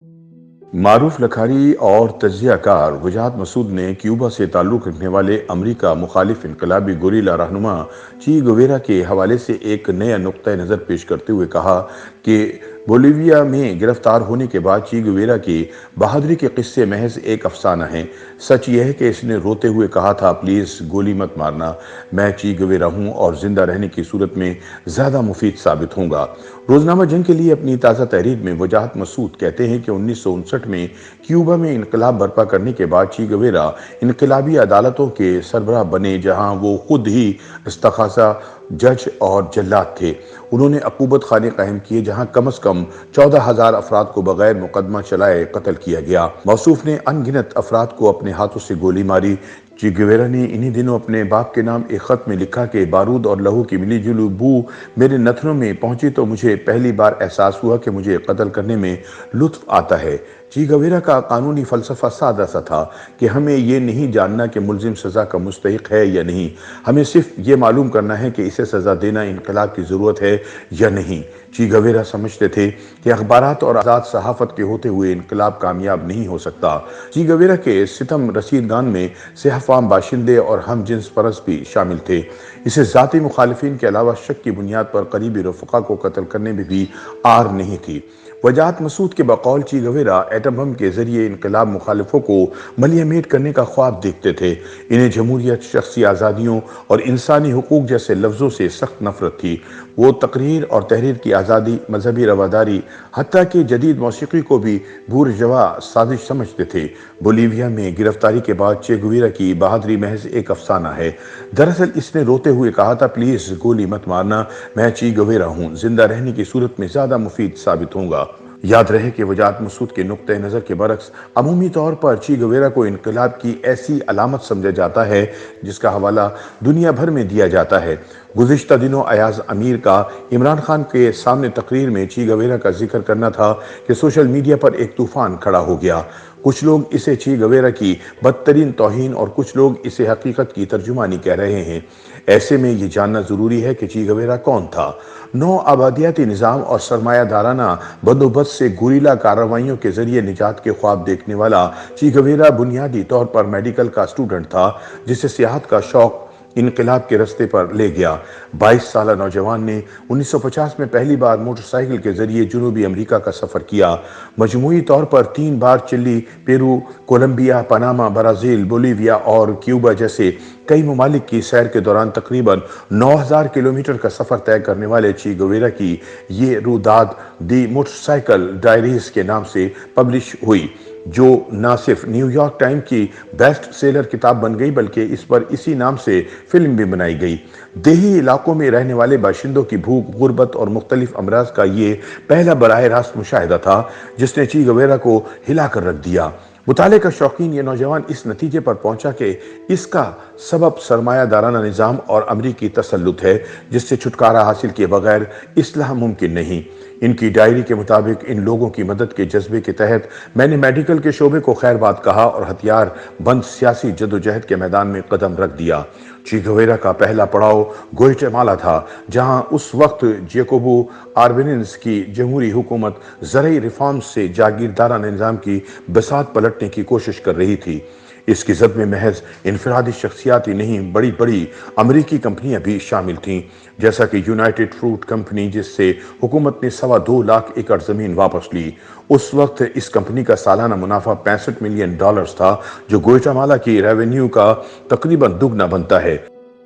मारूफ लखारी और तजिया कार वजाहत मसूद ने क्यूबा से ताल्लुक़ रखने वाले अमरीका मुखालिफ इनकलाबी गुरिल्ला रहनुमा ची गुवेरा के हवाले से एक नया नुक्ता नज़र पेश करते हुए कहा कि बोलीविया में गिरफ्तार होने के बाद ची गुवेरा की बहादुरी के किस्से महज एक अफसाना हैं। सच यह है कि इसने रोते हुए कहा था, प्लीज़ गोली मत मारना, मैं ची गुवेरा हूँ और ज़िंदा रहने की सूरत में ज़्यादा मुफीद साबित होऊंगा। रोजनामा जंग के लिए अपनी ताज़ा तहरीर में वजाहत मसूद कहते हैं कि 1959 में क्यूबा में इनकलाब बर्पा करने के बाद ची गुवेरा इनकलाबी अदालतों के सरबराह बने, जहां वो खुद ही इस्तखासा जज और जल्लाद थे। उन्होंने अकूबत खाने कायम किए जहां कम अज कम 14,000 अफराद को बगैर मुकदमा चलाए कत्ल किया गया। मौसूफ ने अनगिनत अफराद को अपने हाथों से गोली मारी। ची गुवेरा ने इन्हीं दिनों अपने बाप के नाम एक खत में लिखा कि बारूद और लहू की मिली जुली बू मेरे नथनों में पहुंची तो मुझे पहली बार एहसास हुआ कि मुझे कत्ल करने में लुत्फ आता है। ची गुवेरा का कानूनी फलसफा सादा सा था कि हमें ये नहीं जानना कि मुल्जिम सज़ा का मुस्तहिक है या नहीं, हमें सिर्फ ये मालूम करना है कि इसे सज़ा देना इनकलाब की ज़रूरत है या नहीं। ची गुवेरा समझते थे कि अखबारात और आज़ाद सहाफ़त के होते हुए इनकलाब कामयाब नहीं हो सकता। ची गुवेरा के सितम रसीदगान में सेहफ़ाम बाशिंदे और हम जिन्स परस भी शामिल थे। इसे ज़ाती मुखालिफिन के अलावा शक की बुनियाद पर करीबी रफ़क़ा को कत्ल करने में भी आर नहीं थी। वजाहत मसूद के बकौल ची गुवेरा एटम बम के जरिए इनकलाब मुखालिफों को मलियामेट करने का ख्वाब देखते थे। इन्हें जमहूरियत, शख्सी आज़ादियों और इंसानी हुकूक जैसे लफ्ज़ों से सख्त नफरत थी। वो तकरीर और तहरीर की आज़ादी, मजहबी रवादारी, हत्ता कि जदीद मौसीकी को भी बुर्जवा साजिश समझते थे। बोलीविया में गिरफ्तारी के बाद चे गुवेरा की बहादुरी महज एक अफसाना है। दरअसल इसने रोते हुए कहा था, प्लीज़ गोली मत मारना, मैं ची गुवेरा हूँ, जिंदा रहने की सूरत में ज़्यादा मुफीद साबित होऊंगा। याद रहे कि वजाहत मसूद के नुक्ते नज़र के बरक्स अमूमी तौर पर ची गुवेरा को इनकलाब की ऐसी अलामत समझा जाता है जिसका हवाला दुनिया भर में दिया जाता है। गुज़िश्ता दिनों अयाज अमीर का इमरान खान के सामने तकरीर में ची गुवेरा का जिक्र करना था कि सोशल मीडिया पर एक तूफान खड़ा हो गया। कुछ लोग इसे ची गुवेरा की बदतरीन तौहीन और कुछ लोग इसे हकीकत की तर्जुमानी कह रहे हैं। ऐसे में ये जानना जरूरी है कि ची गुवेरा कौन था। नौ आबादियाती निज़ाम और सरमायादाराना बंदोबस्त से गुरीला कार्रवाइयों के जरिए निजात के ख्वाब देखने वाला ची गुवेरा बुनियादी तौर पर मेडिकल का स्टूडेंट था, जिसे सियाहत का शौक इनकलाब के रास्ते पर ले गया। 22 साल नौजवान ने 1950 में पहली बार मोटरसाइकिल के जरिए जनूबी अमेरिका का सफर किया। मजमूई तौर पर 3 बार Chile, Peru, Colombia, Panama, Brazil, Bolivia और क्यूबा जैसे कई ममालिक की सैर के दौरान तकरीबन 9,000 किलोमीटर का सफर तय करने वाले ची गुवेरा की ये रुदाद दी मोटरसाइकिल डायरीज के नाम से पब्लिश हुई, जो न सिर्फ न्यूयॉर्क टाइम की बेस्ट सेलर किताब बन गई बल्कि इस पर इसी नाम से फिल्म भी बनाई गई। देही इलाकों में रहने वाले बाशिंदों की भूख, गुर्बत और मुख्तलिफ अमराज का ये पहला बराह रास्त मुशाहिदा था जिसने ची गुवेरा को हिला कर रख दिया। मुताले का शौकीन ये नौजवान इस नतीजे पर पहुंचा कि इसका सबब सरमायादाराना निज़ाम और अमरीकी तसल्लुत है, जिससे छुटकारा हासिल किए बगैर इस्लाह मुमकिन नहीं। इनकी डायरी के मुताबिक इन लोगों की मदद के जज्बे के तहत मैंने मेडिकल के शोबे को खैरबाद कहा और हथियार बंद सियासी जदोजहद के मैदान में कदम रख दिया। ची गुवेरा का पहला पड़ाव ग्वाटेमाला था, जहां उस वक्त जैकोबो आर्बेनिज़ की जमहूरी हुकूमत ज़रई रिफॉर्म्स से जागीरदाराना निज़ाम की बिसात पलटने की कोशिश कर रही थी। इसकी जद में महज इनफरादी शख्सियात ही नहीं, बड़ी बड़ी अमरीकी कंपनियां भी शामिल थीं, जैसा कि यूनाइटेड फ्रूट कंपनी, जिससे हुकूमत ने 2.25 लाख एकड़ जमीन वापस ली। उस वक्त इस कंपनी का सालाना मुनाफा $65 मिलियन था, जो ग्वाटेमाला की रेवेन्यू का तकरीबन दुगना बनता है।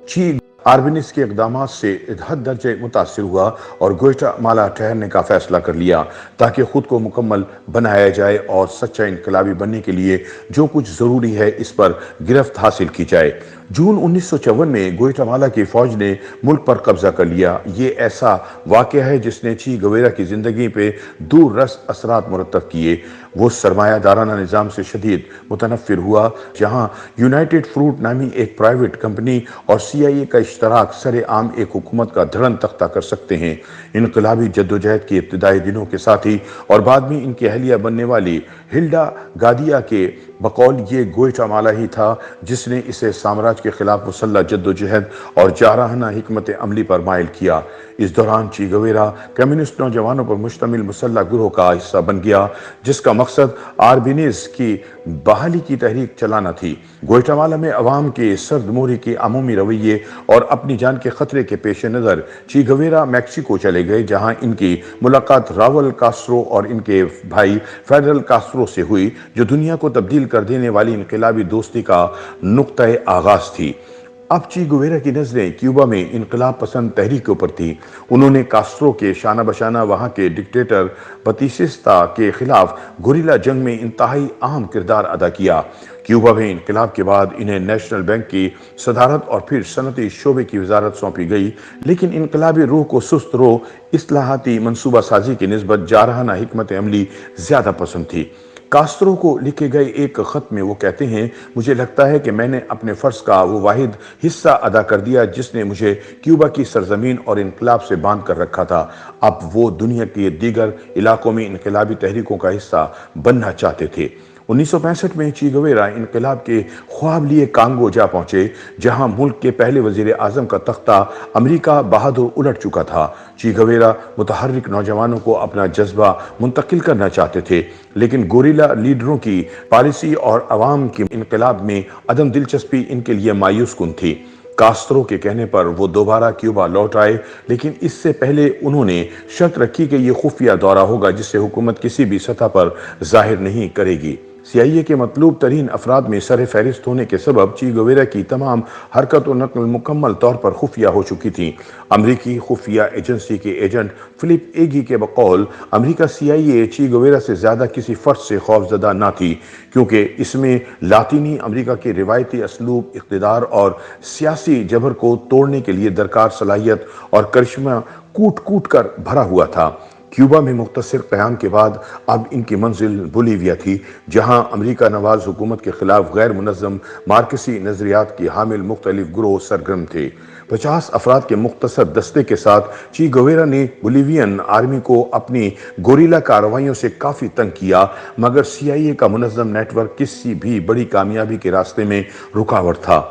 ची आर्बेनिज़ के इक़दामात से हद दर्जे मुतासिर हुआ और ग्वाटेमाला ठहरने का फैसला कर लिया ताकि खुद को मुकम्मल बनाया जाए और सच्चा इनकलाबी बनने के लिए जो कुछ ज़रूरी है इस पर गिरफ्त हासिल की जाए। जून 1954 में ग्वाटेमाला की फौज ने मुल्क पर कब्जा कर लिया। ये ऐसा वाक़या है जिसने ची गुवेरा की ज़िंदगी पे दूर रस असरात मुरतब किए। वो सरमायादाराना निज़ाम से शदीद मुतनफ़िर हुआ, जहाँ यूनाइटेड फ्रूट नामी एक प्राइवेट कंपनी और CIA का اشتراک سر عام ایک حکومت کا دھڑن تختہ کر سکتے ہیں۔ انقلابی جدوجہد کے ابتدائی دنوں کے ساتھی اور بعد میں ان کی اہلیہ بننے والی ہلڈا گارڈیا کے بقول یہ گوئٹامالا ہی تھا جس نے اسے سامراج کے خلاف مسلح جدوجہد اور جارحانہ حکمت عملی پر مائل کیا۔ اس دوران چی گویرا کمیونسٹ نوجوانوں پر مشتمل مسلح گروہ کا حصہ بن گیا جس کا مقصد آربینیز کی بحالی کی تحریک چلانا تھی۔ گوئٹامالا میں عوام کے سرد موری کے عمومی رویے اور اپنی جان کے خطرے کے پیش نظر چی گویرا میکسیکو چلے گئے جہاں ان کی ملاقات راول کاسٹرو اور ان کے بھائی فیڈرل کاسٹرو سے ہوئی جو دنیا کو تبدیل کر دینے والی انقلابی دوستی کا نقطۂ آغاز تھی۔ اب چی گویرا کی نظریں کیوبا میں انقلاب پسند تحریکوں پر تھی۔ انہوں نے کاسٹرو کے شانہ بشانہ وہاں کے ڈکٹیٹر بتیستا کے خلاف گوریلا جنگ میں انتہائی اہم کردار ادا کیا۔ کیوبا میں انقلاب کے بعد انہیں نیشنل بینک کی صدارت اور پھر صنعتی شعبے کی وزارت سونپی گئی، لیکن انقلابی روح کو سست رو اصلاحاتی منصوبہ سازی کی نسبت جارحانہ حکمت عملی زیادہ پسند تھی۔ کاسٹرو کو لکھے گئے ایک خط میں وہ کہتے ہیں، مجھے لگتا ہے کہ میں نے اپنے فرض کا وہ واحد حصہ ادا کر دیا جس نے مجھے کیوبا کی سرزمین اور انقلاب سے باندھ کر رکھا تھا۔ اب وہ دنیا کے دیگر علاقوں میں انقلابی تحریکوں کا حصہ بننا چاہتے تھے۔ 1965 میں چی گویرا انقلاب کے خواب لیے کانگو جا پہنچے جہاں ملک کے پہلے وزیر اعظم کا تختہ امریکہ بہادر الٹ چکا تھا۔ چی گویرا متحرک نوجوانوں کو اپنا جذبہ منتقل کرنا چاہتے تھے، لیکن گوریلا لیڈروں کی پالیسی اور عوام کی انقلاب میں عدم دلچسپی ان کے لیے مایوس کن تھی۔ کاسٹرو کے کہنے پر وہ دوبارہ کیوبا لوٹ آئے، لیکن اس سے پہلے انہوں نے شرط رکھی کہ یہ خفیہ دورہ ہوگا جسے حکومت کسی بھی سطح پر ظاہر نہیں کرے گی۔ CIA کے مطلوب ترین افراد میں سر فہرست ہونے کے سبب چی گویرا کی تمام حرکت و نقل مکمل طور پر خفیہ ہو چکی تھی۔ امریکی خفیہ ایجنسی کے ایجنٹ فلپ ایگی کے بقول امریکہ CIA چی گویرا سے زیادہ کسی فرد سے خوفزدہ نہ تھی کیونکہ اس میں لاطینی امریکہ کے روایتی اسلوب، اقتدار اور سیاسی جبر کو توڑنے کے لیے درکار صلاحیت اور کرشمہ کوٹ کوٹ کر بھرا ہوا تھا۔ کیوبا میں مختصر قیام کے بعد اب ان کی منزل بولیویا تھی جہاں امریکہ نواز حکومت کے خلاف غیر منظم مارکسی نظریات کی حامل مختلف گروہ سرگرم تھے۔ 50 افراد کے مختصر دستے کے ساتھ چی گویرا نے بولیوین آرمی کو اپنی گوریلا کارروائیوں سے کافی تنگ کیا، مگر CIA کا منظم نیٹ ورک کسی بھی بڑی کامیابی کے راستے میں رکاوٹ تھا۔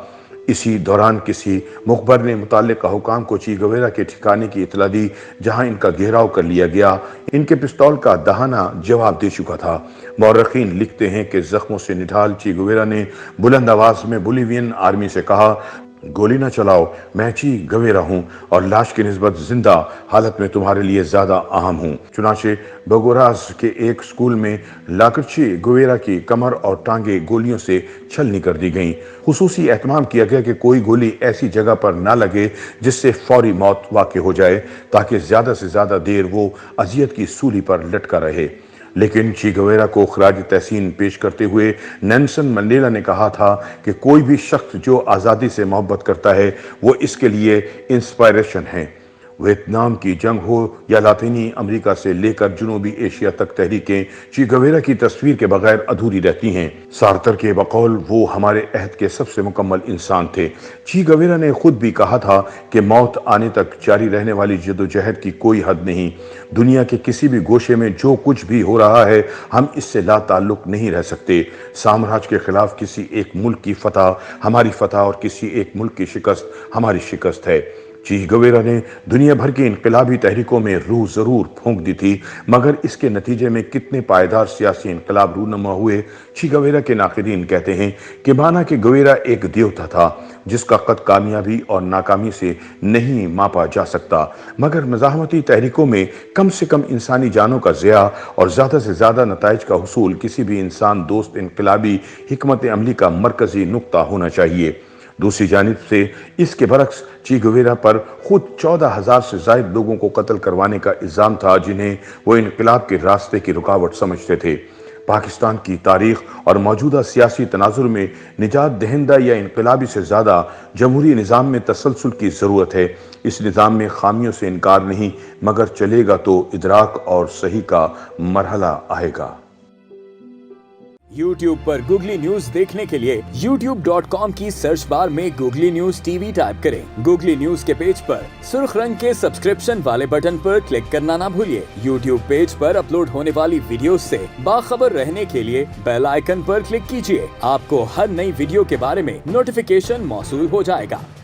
اسی دوران کسی مخبر نے متعلقہ حکام کو چی گویرا کے ٹھکانے کی اطلاع دی جہاں ان کا گھیراؤ کر لیا گیا۔ ان کے پستول کا دہانہ جواب دے چکا تھا۔ مورخین لکھتے ہیں کہ زخموں سے نڈھال چی گویرا نے بلند آواز میں بولیوین آرمی سے کہا، گولی نہ چلاؤ، میں چی گویرا ہوں اور لاش کی نسبت زندہ حالت میں تمہارے لیے زیادہ اہم ہوں۔ چنانچہ بوگوراز کے ایک سکول میں لاکر چی گویرا کی کمر اور ٹانگیں گولیوں سے چھلنی کر دی گئیں۔ خصوصی اہتمام کیا گیا کہ کوئی گولی ایسی جگہ پر نہ لگے جس سے فوری موت واقع ہو جائے تاکہ زیادہ سے زیادہ دیر وہ اذیت کی سولی پر لٹکا رہے۔ لیکن چی گویرا کو خراج تحسین پیش کرتے ہوئے نیلسن منڈیلا نے کہا تھا کہ کوئی بھی شخص جو آزادی سے محبت کرتا ہے وہ اس کے لیے انسپائریشن ہے۔ ویتنام کی جنگ ہو یا لاطینی امریکہ سے لے کر جنوبی ایشیا تک تحریکیں چی گویرا کی تصویر کے بغیر ادھوری رہتی ہیں۔ سارتر کے بقول وہ ہمارے عہد کے سب سے مکمل انسان تھے۔ چی گویرا نے خود بھی کہا تھا کہ موت آنے تک جاری رہنے والی جدوجہد کی کوئی حد نہیں۔ دنیا کے کسی بھی گوشے میں جو کچھ بھی ہو رہا ہے ہم اس سے لا تعلق نہیں رہ سکتے۔ سامراج کے خلاف کسی ایک ملک کی فتح ہماری فتح اور کسی ایک ملک کی شکست ہماری شکست ہے۔ چی گویرا نے دنیا بھر کی انقلابی تحریکوں میں روح ضرور پھونک دی تھی، مگر اس کے نتیجے میں کتنے پائیدار سیاسی انقلاب رونما ہوئے۔ چی گویرا کے ناقدین کہتے ہیں کہ مانا کہ گویرا ایک دیوتا تھا جس کا قد کامیابی اور ناکامی سے نہیں ماپا جا سکتا، مگر مزاحمتی تحریکوں میں کم سے کم انسانی جانوں کا ضیاع اور زیادہ سے زیادہ نتائج کا حصول کسی بھی انسان دوست انقلابی حکمت عملی کا مرکزی نقطہ ہونا چاہیے۔ دوسری جانب سے اس کے برعکس چی گویرا پر خود 14,000 سے زائد لوگوں کو قتل کروانے کا الزام تھا جنہیں وہ انقلاب کے راستے کی رکاوٹ سمجھتے تھے۔ پاکستان کی تاریخ اور موجودہ سیاسی تناظر میں نجات دہندہ یا انقلابی سے زیادہ جمہوری نظام میں تسلسل کی ضرورت ہے۔ اس نظام میں خامیوں سے انکار نہیں، مگر چلے گا تو ادراک اور صحیح کا مرحلہ آئے گا۔ YouTube पर गूगली न्यूज देखने के लिए youtube.com की सर्च बार में गूगली न्यूज टीवी टाइप करें। गूगली न्यूज के पेज पर सुर्ख रंग के सब्सक्रिप्शन वाले बटन पर क्लिक करना ना भूलिए। YouTube पेज पर अपलोड होने वाली वीडियोस से बाखबर रहने के लिए बेल आइकन पर क्लिक कीजिए। आपको हर नई वीडियो के बारे में नोटिफिकेशन मौसूल हो जाएगा।